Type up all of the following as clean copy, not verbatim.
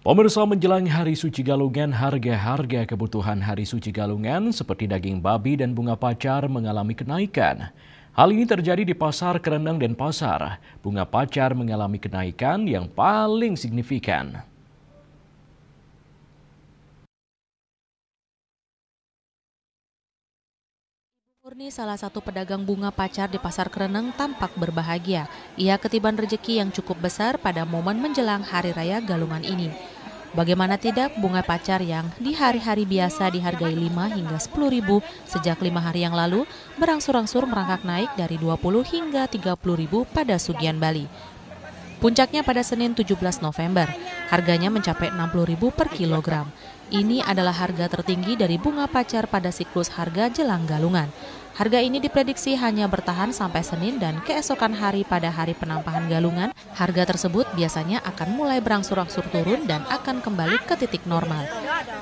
Pemirsa, menjelang Hari Suci Galungan, harga-harga kebutuhan Hari Suci Galungan seperti daging babi dan bunga pacar mengalami kenaikan. Hal ini terjadi di Pasar Kereneng dan Pasar. Bunga pacar mengalami kenaikan yang paling signifikan. Murni, salah satu pedagang bunga pacar di Pasar Kereneng, tampak berbahagia. Ia ketiban rezeki yang cukup besar pada momen menjelang Hari Raya Galungan ini. Bagaimana tidak, bunga pacar yang di hari-hari biasa dihargai 5 hingga 10 ribu sejak 5 hari yang lalu, berangsur-angsur merangkak naik dari 20 hingga 30 ribu pada Sugian Bali. Puncaknya pada Senin 17 November, harganya mencapai 60 ribu per kilogram. Ini adalah harga tertinggi dari bunga pacar pada siklus harga jelang Galungan. Harga ini diprediksi hanya bertahan sampai Senin dan keesokan hari pada hari penampahan Galungan. Harga tersebut biasanya akan mulai berangsur-angsur turun dan akan kembali ke titik normal.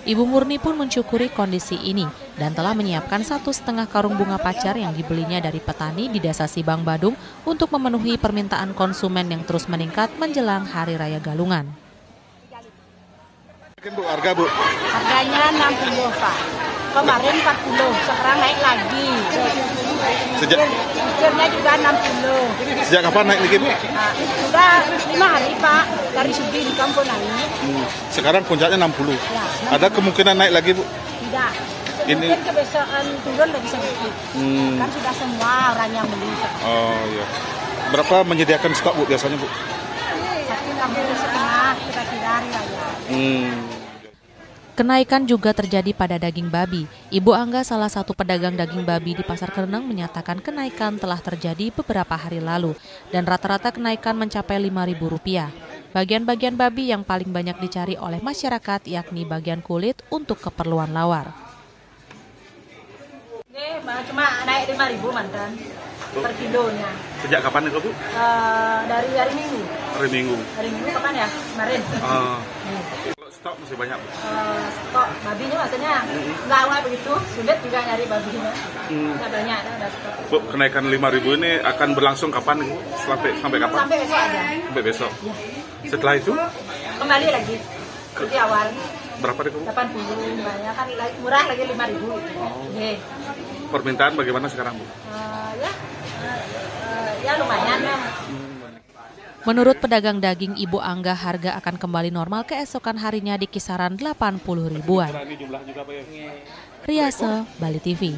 Ibu Murni pun mensyukuri kondisi ini dan telah menyiapkan 1,5 karung bunga pacar yang dibelinya dari petani di Desa Sibang, Badung untuk memenuhi permintaan konsumen yang terus meningkat menjelang Hari Raya Galungan. Harga, Bu? Harganya 60, Pak. Kemarin 40, sekarang naik lagi. Pikirnya juga 60. Sejak kapan naik lagi, Bu? Nah, sudah 5 hari, Pak. Dari Sugi di kampung naik. Sekarang puncaknya 60. Ya, 60. Ada kemungkinan naik lagi, Bu? Tidak. Ini... Mungkin kebesaran turun lagi sedikit. Kan sudah semua orang yang beli. Oh, iya. Berapa menyediakan stok, Bu, biasanya, Bu? 1,5 kira-kira hari raya. Kenaikan juga terjadi pada daging babi. Ibu Angga, salah satu pedagang daging babi di Pasar Kereneng, menyatakan kenaikan telah terjadi beberapa hari lalu dan rata-rata kenaikan mencapai Rp5.000. Bagian-bagian babi yang paling banyak dicari oleh masyarakat yakni bagian kulit untuk keperluan lawar. Ini cuma naik 5.000 mantan per kilonya. Sejak kapan itu, Bu? Dari hari Minggu. Hari Minggu. Hari Minggu kapan ya? Kemarin. Stok masih banyak, Bu? Stok babinya maksudnya nggak begitu sulit juga nyari babinya. Nggak banyak ada stok. Bu, kenaikan 5.000 ini akan berlangsung kapan, Bu? Sampai kapan? Sampai besok aja. Sampai besok. Ya. Setelah itu? Kembali lagi seperti awal. Berapa deh, Bu? 80 banyak kan murah lagi 5.000. Yeah. Permintaan bagaimana sekarang, Bu? Ya lumayan lah. Menurut pedagang daging Ibu Angga, harga akan kembali normal keesokan harinya di kisaran 80 ribuan. Riase, Bali TV.